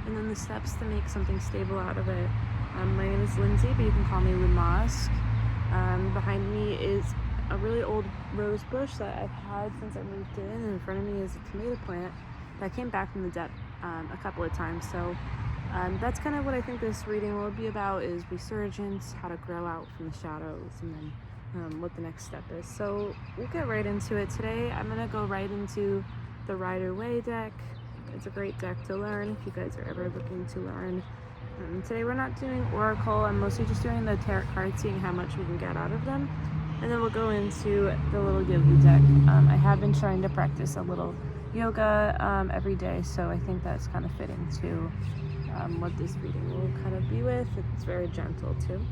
and then the steps to make something stable out of it. My name is Lindsay, but you can call me Lumask. Behind me is a really old rose bush that I've had since I moved in, and in front of me is a tomato plant that came back from the depth a couple of times. So that's kind of what I think this reading will be about, is resurgence, how to grow out from the shadows, and then what the next step is. So we'll get right into it. Today I'm going to go right into the Rider-Waite deck. It's a great deck to learn if you guys are ever looking to learn. Today we're not doing Oracle. I'm mostly just doing the tarot cards, seeing how much we can get out of them. And then we'll go into the little yogi deck. I have been trying to practice a little yoga every day, so I think that's kind of fitting to what this reading will kind of be with. It's very gentle too.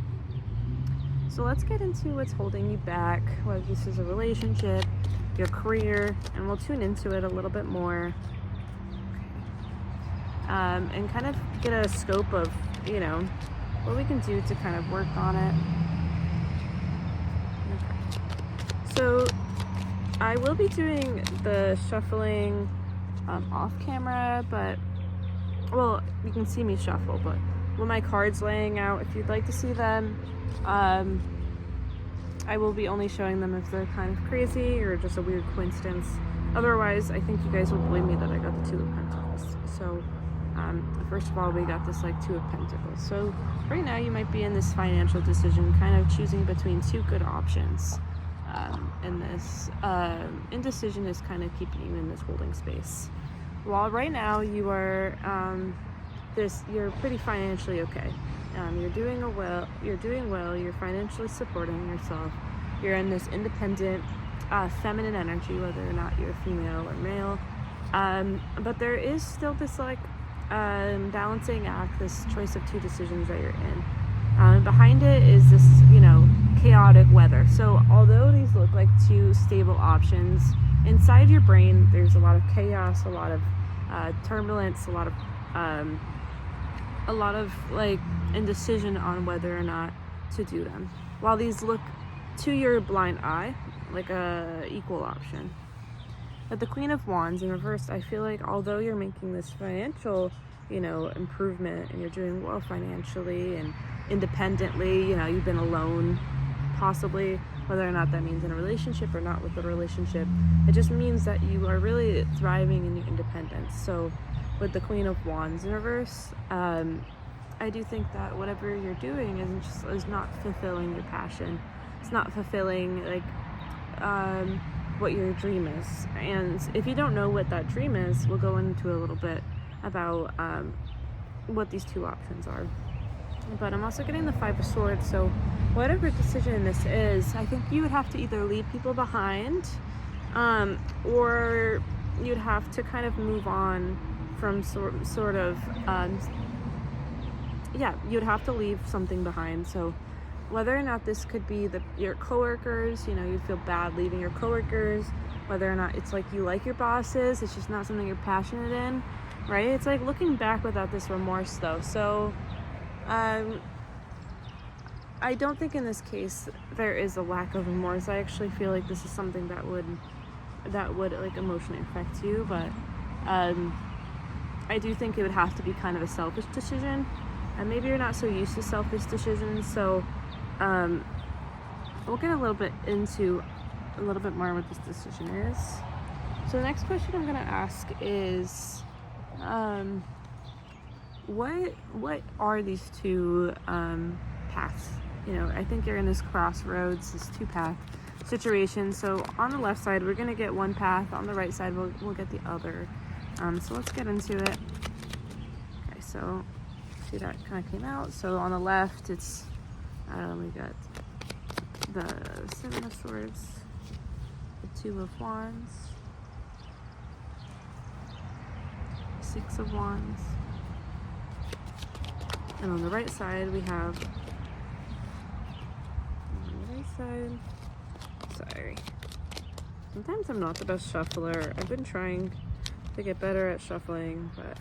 So let's get into what's holding you back, whether this is a relationship, your career, and we'll tune into it a little bit more. And kind of get a scope of, what we can do to kind of work on it. Okay. So I will be doing the shuffling off camera, but, well, you can see me shuffle, but with my cards laying out, if you'd like to see them, I will be only showing them if they're kind of crazy or just a weird coincidence. Otherwise, I think you guys will believe me that I got the Two of Pentacles. So first of all, we got this Two of Pentacles. So right now you might be in this financial decision, kind of choosing between two good options. And this indecision is kind of keeping you in this holding space. While right now you are you're pretty financially okay. You're doing well. You're financially supporting yourself. You're in this independent, feminine energy, whether or not you're female or male. But there is still this balancing act, this choice of two decisions that you're in. Behind it is this, chaotic weather. So although these look like two stable options, inside your brain there's a lot of chaos, a lot of turbulence, a lot of indecision on whether or not to do them. While these look to your blind eye like a equal option. But the Queen of Wands in reverse, I feel like although you're making this financial, improvement, and you're doing well financially and independently, you've been alone, possibly, whether or not that means in a relationship or not with a relationship, it just means that you are really thriving in your independence. So with the Queen of Wands in reverse, I do think that whatever you're doing is not fulfilling your passion. It's not fulfilling what your dream is. And if you don't know what that dream is, we'll go into a little bit about what these two options are. But I'm also getting the Five of Swords, so whatever decision this is, I think you would have to either leave people behind, or you'd have to kind of move on from you'd have to leave something behind. So whether or not this could be your coworkers, you feel bad leaving your coworkers, whether or not it's you like your bosses, it's just not something you're passionate in, right? It's looking back without this remorse though. So I don't think in this case there is a lack of remorse. I actually feel like this is something that would emotionally affect you, but I do think it would have to be kind of a selfish decision, and maybe you're not so used to selfish decisions. So we'll get a little bit more what this decision is. So the next question I'm going to ask is, what are these two paths? I think you're in this crossroads, this two-path situation. So on the left side, we're going to get one path. On the right side, we'll get the other. So let's get into it. Okay, so see that kind of came out. So on the left, it's we got the Seven of Swords, the Two of Wands, Six of Wands, and on the right side we have, sorry, sometimes I'm not the best shuffler. I've been trying to get better at shuffling, but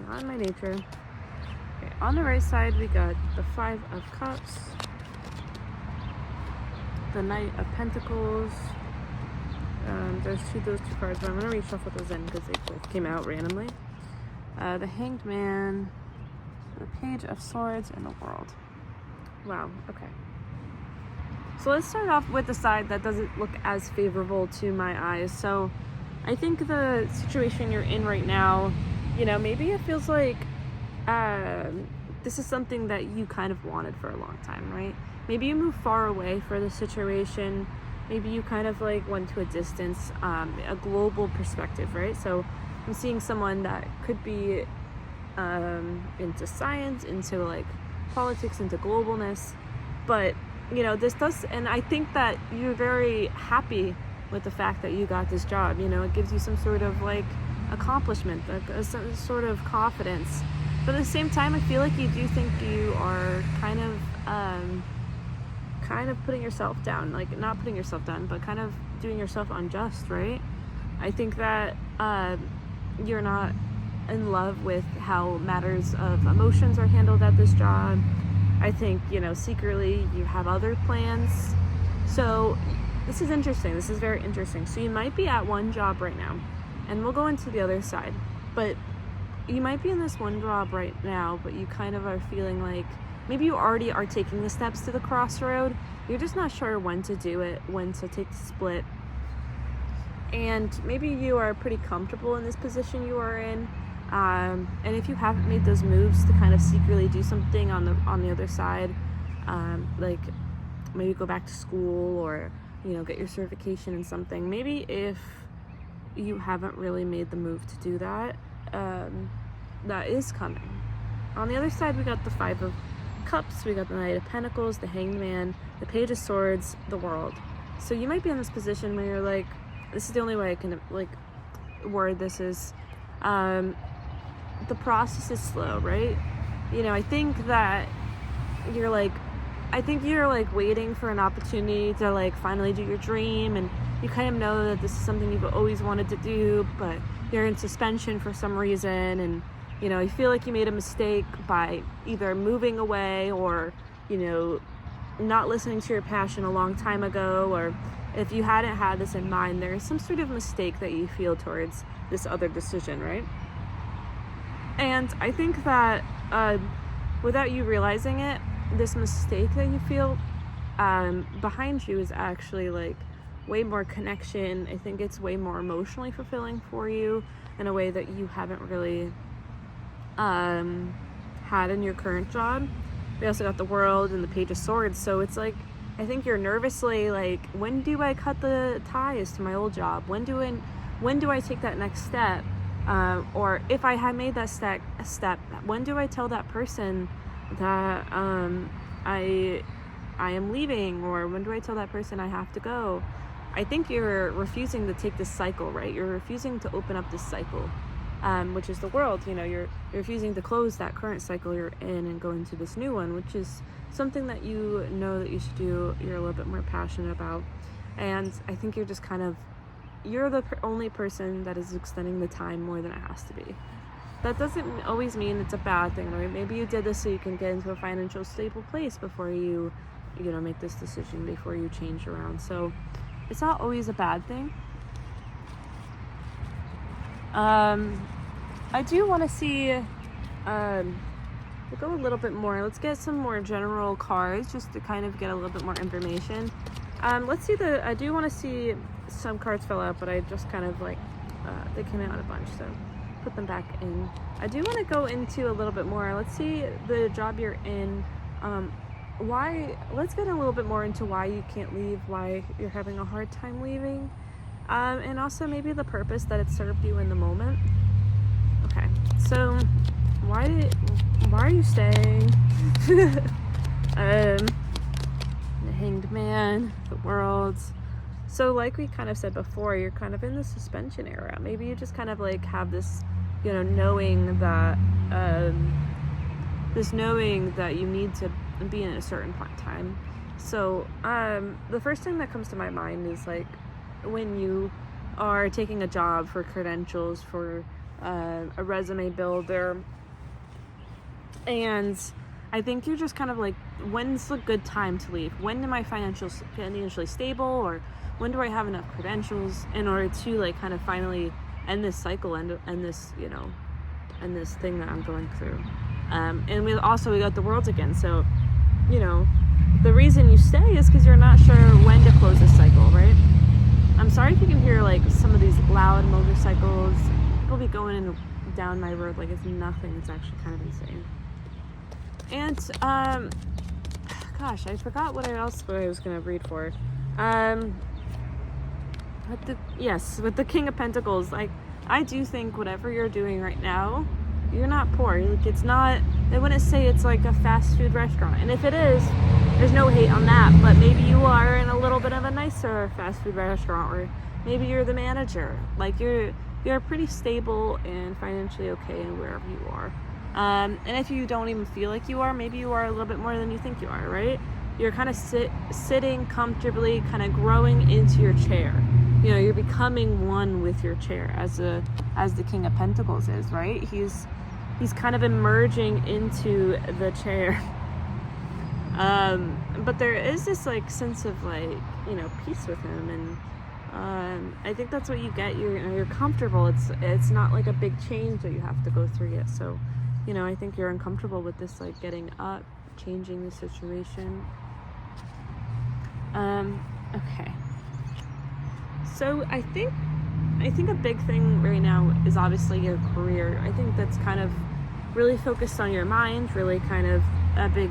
not in my nature. Okay, on the right side we got the Five of Cups, the Knight of Pentacles. There's those two cards, but I'm going to reshuffle those in because they both came out randomly. the Hanged Man, the Page of Swords, and the World. Wow, okay. So let's start off with the side that doesn't look as favorable to my eyes. So I think the situation you're in right now, maybe it feels like this is something that you kind of wanted for a long time, right? Maybe you moved far away for the situation. Maybe you kind of like went to a distance, a global perspective, right? So I'm seeing someone that could be into science, into like politics, into globalness. But, this does, and I think that you're very happy with the fact that you got this job. It gives you some sort of like accomplishment, some sort of confidence. But at the same time, I feel like you do think you are kind of putting yourself down, like not putting yourself down, but kind of doing yourself unjust, right? I think that you're not in love with how matters of emotions are handled at this job. I think, secretly you have other plans. So this is interesting. This is very interesting. So you might be at one job right now, and we'll go into the other side, but you might be in this one job right now, but you kind of are feeling like maybe you already are taking the steps to the crossroad. You're just not sure when to do it, when to take the split. And maybe you are pretty comfortable in this position you are in. And if you haven't made those moves to kind of secretly do something on the other side, like maybe go back to school or, get your certification in something. Maybe if you haven't really made the move to do that, that is coming. On the other side, we got the Five of Cups, we got the Knight of Pentacles, the Hanged Man, the Page of Swords, the World. So you might be in this position where you're like, this is the only way I can like word this is, the process is slow, right? I think that you're like waiting for an opportunity to like finally do your dream, and you kind of know that this is something you've always wanted to do, but you're in suspension for some reason, and you feel like you made a mistake by either moving away or not listening to your passion a long time ago, or if you hadn't had this in mind, there is some sort of mistake that you feel towards this other decision, right? And I think that without you realizing it, this mistake that you feel behind you is actually like way more connection. I think it's way more emotionally fulfilling for you in a way that you haven't really had in your current job. We also got the World and the Page of Swords, so it's like I think you're nervously like, when do I cut the ties to my old job? When do I take that next step? Or if I had made that step, when do I tell that person that I am leaving? Or when do I tell that person I have to go? I think you're refusing to take this cycle, right? You're refusing to open up this cycle, which is the World. You're refusing to close that current cycle you're in and go into this new one, which is something that you know that you should do. You're a little bit more passionate about. And I think you're just kind of, you're the only person that is extending the time more than it has to be. That doesn't always mean it's a bad thing, right? Maybe you did this so you can get into a financial stable place before you make this decision, before you change around. So it's not always a bad thing. I do want to see, we'll go a little bit more. Let's get some more general cards just to kind of get a little bit more information. Let's see I do want to see, some cards fell out, but I just kind of like, they came out a bunch, so put them back in. I do want to go into a little bit more. Let's see the job you're in. Let's get a little bit more into why you can't leave, why you're having a hard time leaving, and also maybe the purpose that it served you in the moment. Okay, so why are you staying? The Hanged Man, the World. So like we kind of said before, you're kind of in the suspension era. Maybe you just kind of like have this, knowing that you need to be in a certain time. So the first thing that comes to my mind is like when you are taking a job for credentials, for a resume builder, and I think you're just kind of like, when's a good time to leave? When am I financially stable, or when do I have enough credentials in order to like kind of finally end this cycle, end this and this thing that I'm going through. And we got the world again. So, you know, the reason you stay is because you're not sure when to close this cycle, right? I'm sorry if you can hear like some of these loud motorcycles. People be going down my road like it's nothing. It's actually kind of insane. And gosh, I forgot what I was gonna read for. With the King of Pentacles, like I do think whatever you're doing right now, you're not poor. Like it's not. They wouldn't say it's like a fast food restaurant, and if it is, there's no hate on that. But maybe you are in a little bit of a nicer fast food restaurant, or maybe you're the manager. Like you're pretty stable and financially okay in wherever you are. And if you don't even feel like you are, maybe you are a little bit more than you think you are, right? You're kind of sitting comfortably, kind of growing into your chair. You know, you're becoming one with your chair as the King of Pentacles is, right? He's kind of emerging into the chair. But there is this like sense of like, you know, peace with him, and I think that's what you get. You're comfortable. It's not like a big change that you have to go through yet. So, you know, I think you're uncomfortable with this, like getting up, changing the situation. Okay. So I think a big thing right now is obviously your career. I think that's kind of really focused on your mind, really kind of a big,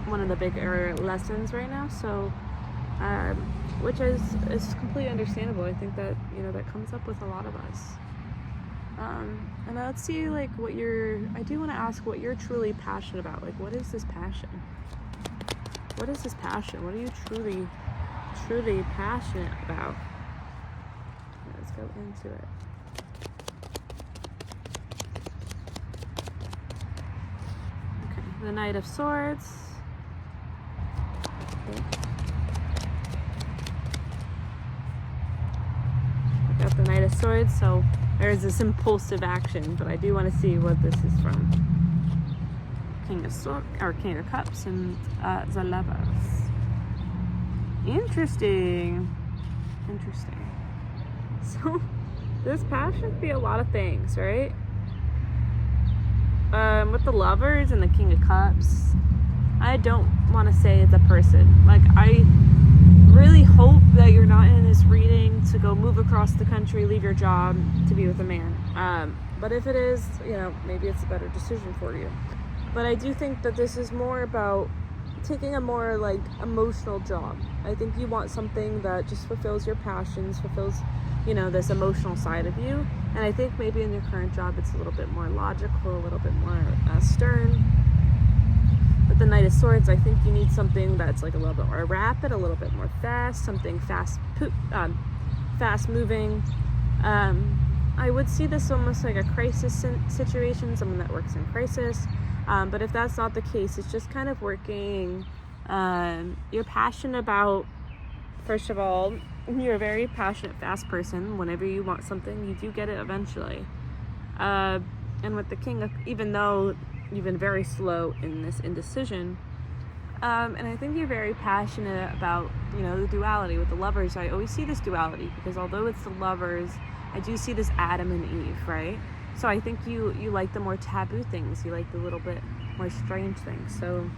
one of the bigger lessons right now. So, which is completely understandable. I think that, you know, that comes up with a lot of us. And let's see, like, I do want to ask what you're truly passionate about. Like, what is this passion? What is this passion? What are you truly passionate about? Let's go into it. Okay, the Knight of Swords. Okay. I got the Knight of Swords, so there's this impulsive action, but I do want to see what this is from. King of Swords, or King of Cups, and the Lovers. Interesting. So, this passion could be a lot of things, right? With the Lovers and the King of Cups, I don't want to say it's a person. Like, I really hope that you're not in this reading to go move across the country, leave your job to be with a man. But if it is, you know, maybe it's a better decision for you. But I do think that this is more about taking a more like emotional job. I think you want something that just fulfills your passions, fulfills, you know, this emotional side of you. And I think maybe in your current job it's a little bit more logical, a little bit more stern. With the Knight of Swords, I think you need something that's like a little bit more rapid, a little bit more fast, something fast moving. I would see this almost like a crisis situation, someone that works in crisis. But if that's not the case, it's just kind of working. You're passionate about, first of all, you're a very passionate, fast person. Whenever you want something, you do get it eventually. And with the King, even though you've been very slow in this indecision, and I think you're very passionate about, you know, the duality. With the Lovers, I always see this duality, because although it's the Lovers, I do see this Adam and Eve, right? So I think you like the more taboo things. You like the little bit more strange things. So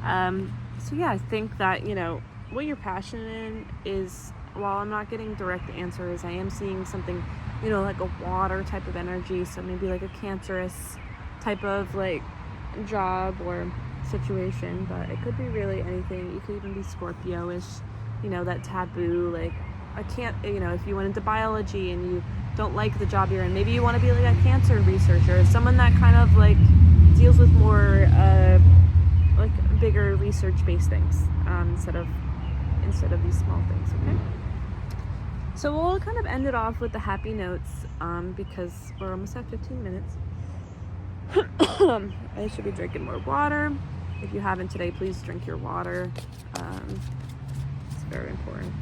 yeah, I think that, you know, what you're passionate in is, while I'm not getting direct answers, I am seeing something, you know, like a water type of energy. So maybe like a Cancerous type of like job or situation, but it could be really anything. You could even be Scorpio-ish, you know, that taboo, like you know, if you went into biology and you don't like the job you're in, maybe you want to be like a cancer researcher, someone that kind of like deals with more like bigger research-based things, instead of these small things. Okay, so we'll kind of end it off with the happy notes, because we're almost at 15 minutes. I should be drinking more water. If you haven't today, please drink your water. It's very important.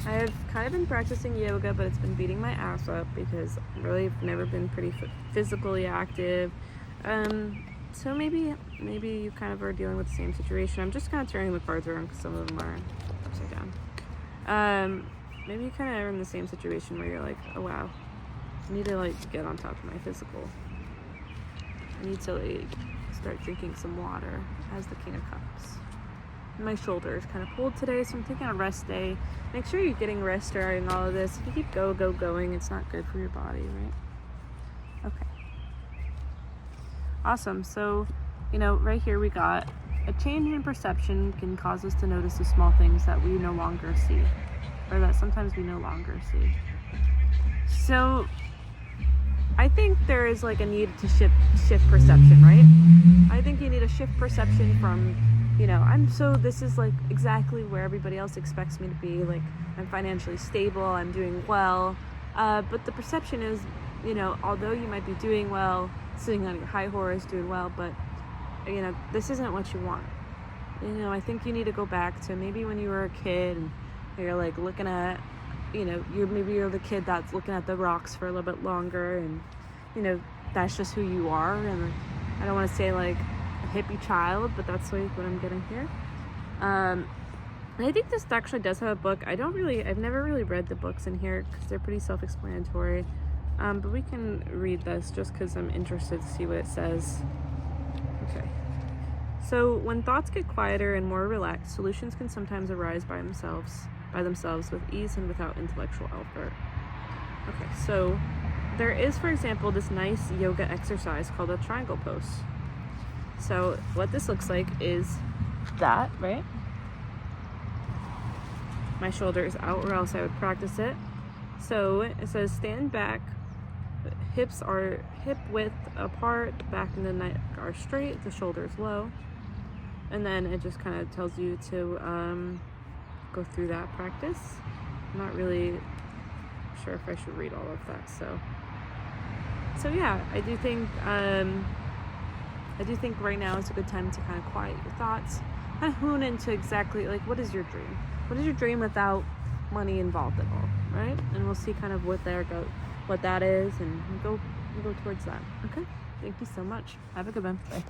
I've kind of been practicing yoga, but it's been beating my ass up because I've really never been pretty physically active. So maybe you kind of are dealing with the same situation. I'm just kind of turning the cards around because some of them are upside down. Maybe you kind of are in the same situation where you're like, oh wow, I need to like get on top of my physical. I need to like start drinking some water as the King of Cups. My shoulder is kind of cold today, so I'm taking a rest day. Make sure you're getting rest during all of this. If you keep going, it's not good for your body, right? Okay. Awesome. So, right here we got a change in perception can cause us to notice the small things that we no longer see, or that sometimes we no longer see. So, I think there is like a need to shift perception, right? I think you need to shift perception from, this is like exactly where everybody else expects me to be. Like, I'm financially stable, I'm doing well. But the perception is, although you might be doing well, sitting on your high horse, doing well, but, this isn't what you want. I think you need to go back to maybe when you were a kid and you're like looking at, you're the kid that's looking at the rocks for a little bit longer, and, that's just who you are. And I don't want to say like a hippie child, but that's like what I'm getting here. And I think this actually does have a book. I've never really read the books in here because they're pretty self-explanatory. But we can read this just because I'm interested to see what it says. Okay. So when thoughts get quieter and more relaxed, solutions can sometimes arise by themselves with ease and without intellectual effort. Okay, so there is, for example, this nice yoga exercise called a triangle pose. So what this looks like is that, right? My shoulder is out, or else I would practice it. So it says stand back, hips are hip width apart, the back and the neck are straight, the shoulders low. And then it just kind of tells you to go through that practice. I'm not really sure if I should read all of that. So yeah, I do think right now is a good time to kind of quiet your thoughts, kind of hone into exactly like what is your dream? What is your dream without money involved at all, right? And we'll see kind of what that is, and go towards that. Okay. Thank you so much. Have a good one. Bye.